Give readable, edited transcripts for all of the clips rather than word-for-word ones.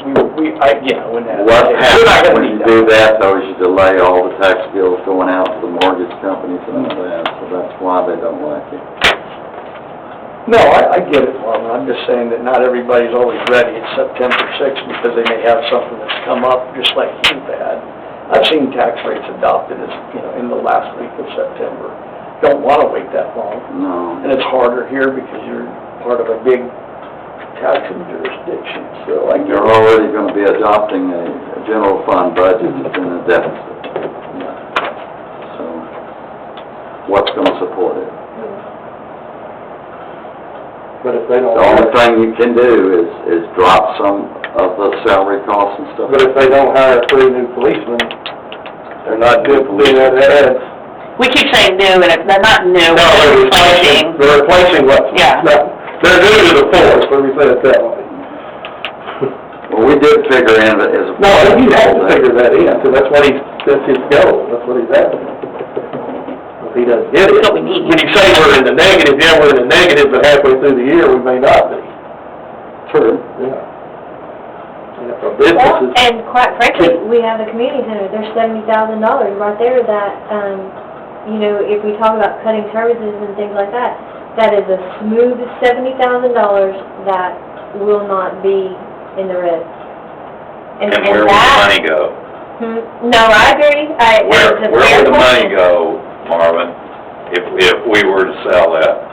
when that. What happens when you do that, though, is you delay all the tax bills going out to the mortgage companies and all that, so that's why they don't like it. No, I get it, Marvin. I'm just saying that not everybody's always ready. It's September 6th because they may have something that's come up, just like you've had. I've seen tax rates adopted as, in the last week of September. Don't want to wait that long. No. And it's harder here because you're part of a big taxing jurisdiction, so I get You're it. already going to be adopting a general fund budget that's in a deficit. So, what's going to support it? But if they don't... The only thing you can do is drop some of the salary costs and stuff. But if they don't hire 3 new policemen, they're not good policemen. We keep saying new, and they're not new, No, they're replacing. They're replacing what's... Yeah. They're new to the force, let me say it that way. Well, we did figure in that as a... No, you have to figure that in, because that's his goal, that's what he's after. If he doesn't get it, That's what we need. when you say we're in the negative, yeah, we're in the negative, but halfway through the year, we may not be. True. Yeah. And for Well, businesses, and quite frankly, we have a community center, there's $70,000 right there that, if we talk about cutting services and things like that, that is a smooth $70,000 that will not be in the red. And where would the money go? No, I agree. Where would the money go, Marvin, if we were to sell that?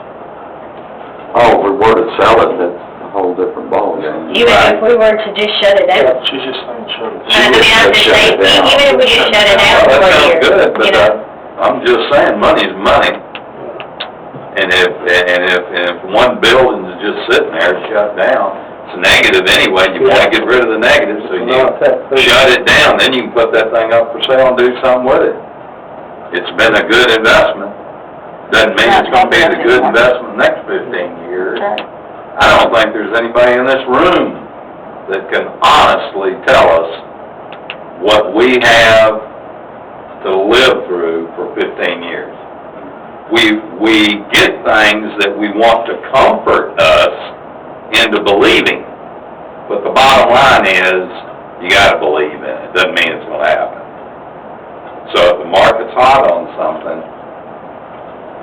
Oh, if we were to sell it, that's a whole different ballgame. Even if we were to just shut it down. She's just saying shut it. I mean, I'm just saying, even if we just shut it down Well, for a that year, sounds good, but I'm just saying, money's money. And if one building's just sitting there shut down, it's negative anyway, you wanna get rid of the negative, so you shut it down, then you can put that thing up for sale and do something with it. It's been a good investment. Doesn't mean it's gonna be a good investment next 15 years. I don't think there's anybody in this room that can honestly tell us what we have to live through for 15 years. We get things that we want to comfort us into believing, but the bottom line is, you gotta believe in it. Doesn't mean it's gonna happen. So if the market's hot on something,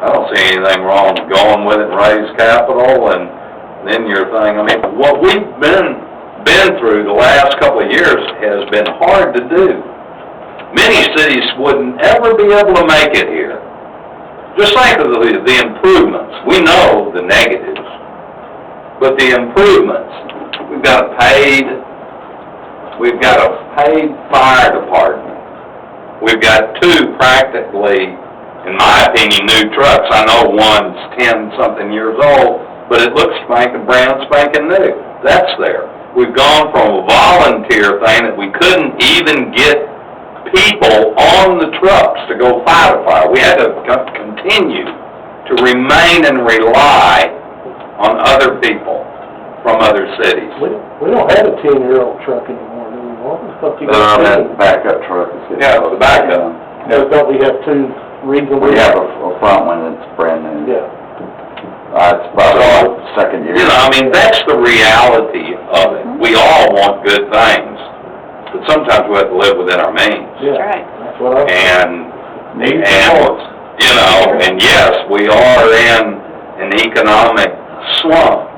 I don't see anything wrong with going with it and raise capital, and then your thing, what we've been through the last couple of years has been hard to do. Many cities wouldn't ever be able to make it here. Just think of the improvements. We know the negatives, but the improvements, we've got a paid fire department. We've got 2 practically, in my opinion, new trucks. I know one's 10-something years old, but it looks brand spanking new. That's there. We've gone from a volunteer thing that we couldn't even get people on the trucks to go fight a fire. We had to continue to remain and rely on other people from other cities. we don't have a 10-year-old truck anymore, do we, Marvin? That backup truck is getting... Yeah, the backup. Don't we have 2 reasonable... We have a front one that's brand new. Yeah. It's about our second year. That's the reality of it. We all want good things, but sometimes we have to live within our means. Yeah, That's right. that's what I'm... And yes, we are in an economic slump,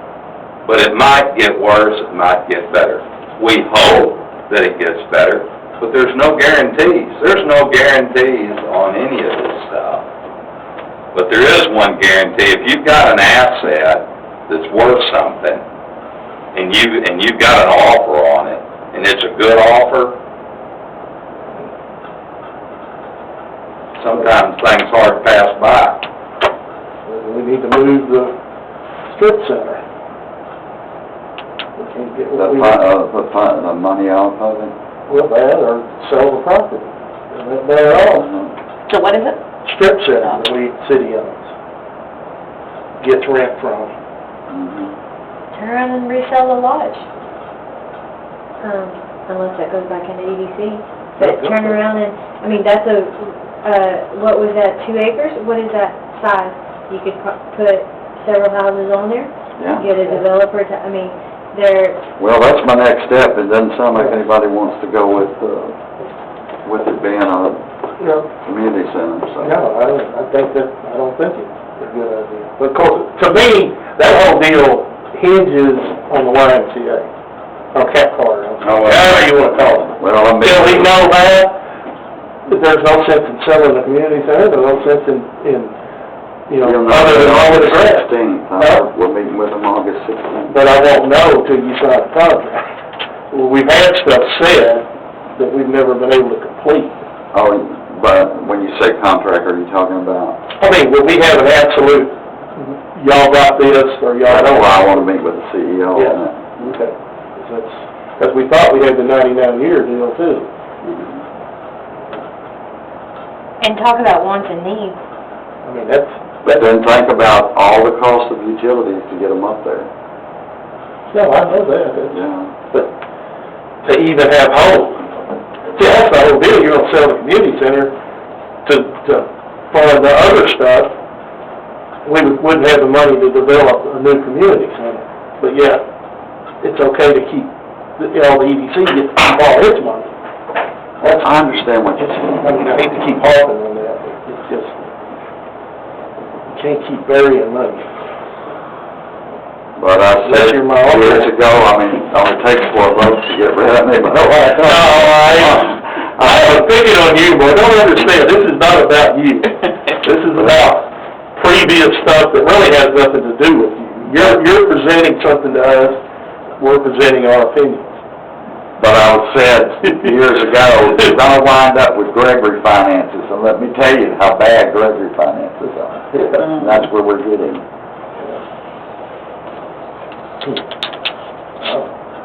but it might get worse, it might get better. We hope that it gets better, but there's no guarantees. There's no guarantees on any of this stuff. But there is one guarantee. If you've got an asset that's worth something, and you've got an offer on it, and it's a good offer, sometimes things hard to pass by. We need to move the strip center. We can't get what we... Put the money off of it? Well, that, or sell the property. They're all So what is it? strip center that city owns. Gets rent from. Turn around and resell the lodge. Unless that goes back into EDC. But turn around and, that's what was that, 2 acres? What is that size? You could put several houses on there? Yeah. Get a developer to, they're, Well, that's my next step. It doesn't sound like anybody wants to go with it being a No, community center, so. no, I don't think it's a good idea. Because, to me, that whole deal hinges on the YMCA, or Cap Carter, however you wanna call it. Well, I mean. Till we know that, there's no sense in selling the community center, there's no sense in, other than all the rest. 16th, we're meeting with them August 16th. But I won't know till you sign the contract. Well, we've had stuff said that we've never been able to complete. Oh, but when you say contract, are you talking about? I mean, will we have an absolute, y'all got this, or y'all That's don't? why I want to meet with the CEO on that. Okay. Because we thought we had the 99-year deal too. and talk about wants and needs. I mean, that's, But then think about all the cost of utilities to get them up there. no, I know that, Yeah. but to even have hope. See, that's the whole deal, you're gonna sell the community center to fund the other stuff. We wouldn't have the money to develop a new community center, but yet, it's okay to keep, all the EDC gets to keep all its money. That's, I understand what you're saying. I mean, I hate to keep harping on that, but it's just, you can't keep burying money. But I Unless said you're my uncle. years ago, I mean, it only takes 4 votes to get rid of me, but I was picking on you, but I don't understand, this is not about you. This is about previous stuff that really has nothing to do with you. You're presenting something to us, we're presenting our opinions. But I was said years ago, you're gonna wind up with Gregory finances, and let me tell you how bad Gregory finances are. And that's where we're getting.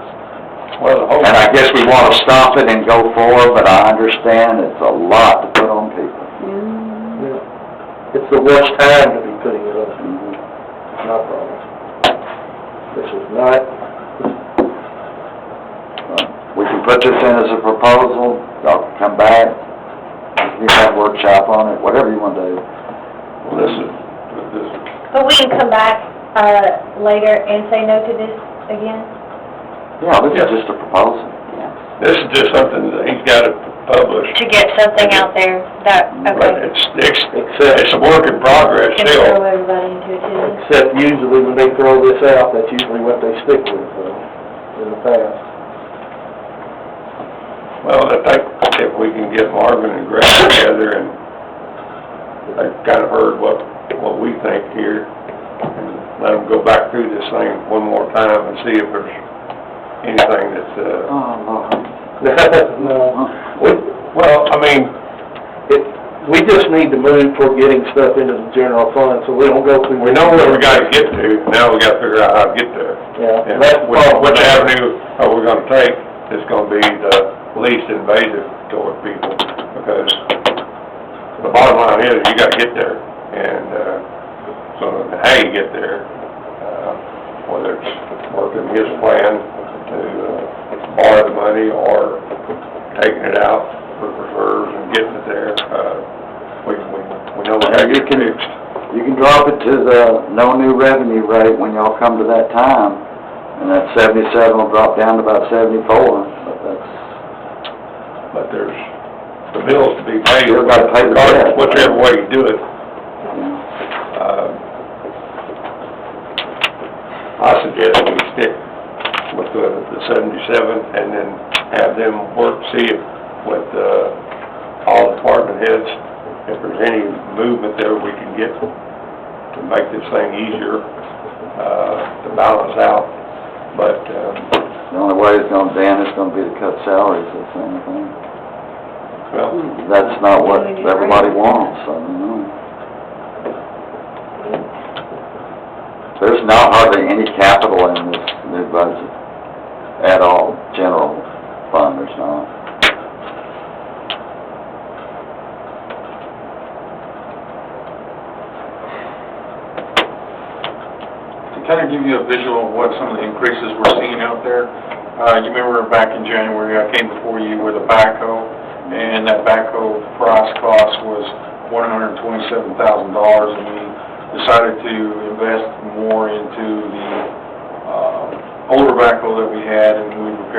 And I guess we wanna stop it and go forward, but I understand it's a lot to put on people. It's the worst time to be putting it up. No problem. This is not, We can put this in as a proposal, y'all can come back, you can have a workshop on it, whatever you wanna do. Well, this is, But we can come back, later and say no to this again? Yeah, this is just a proposal. This is just something that he's got to publish, To get something out there that, but okay, it's a work in progress can still. throw everybody into it too. except usually when they throw this out, that's usually what they stick with, in the past. Well, I think if we can get Marvin and Greg together and they've kind of heard what we think here, and let them go back through this thing one more time and see if there's anything that's, Oh, Lord. No, well, I mean, we just need to move toward getting stuff into the general fund, so we don't go through. we know where we gotta get to, now we gotta figure out how to get there. Yeah, And that's the problem. which avenue are we gonna take is gonna be the least invasive toward people, because the bottom line is, you gotta get there, and, so how you get there, whether it's working his plan to, borrow the money, or taking it out for reserves and getting it there, we know we gotta get it fixed. You can drop it to the no new revenue rate when y'all come to that time, and that 77 will drop down to about 74, but that's, But there's the bills to be paid, Still gotta pay the regardless, debt. whichever way you do it. I suggest we stick with the 77 and then have them work, see if with, all department heads, if there's any movement there we can get to make this thing easier, to balance out, but, the only way it's gonna, Dan, is gonna be to cut salaries, that's the only thing. well, That's not what everybody wants, so, you know. There's not hardly any capital in this new budget at all, general fund, there's not. To kind of give you a visual of what some of the increases we're seeing out there, you remember back in January, I came before you with a backhoe, and that backhoe price cost was $127,000, and we decided to invest more into the older backhoe that we had, and we repaired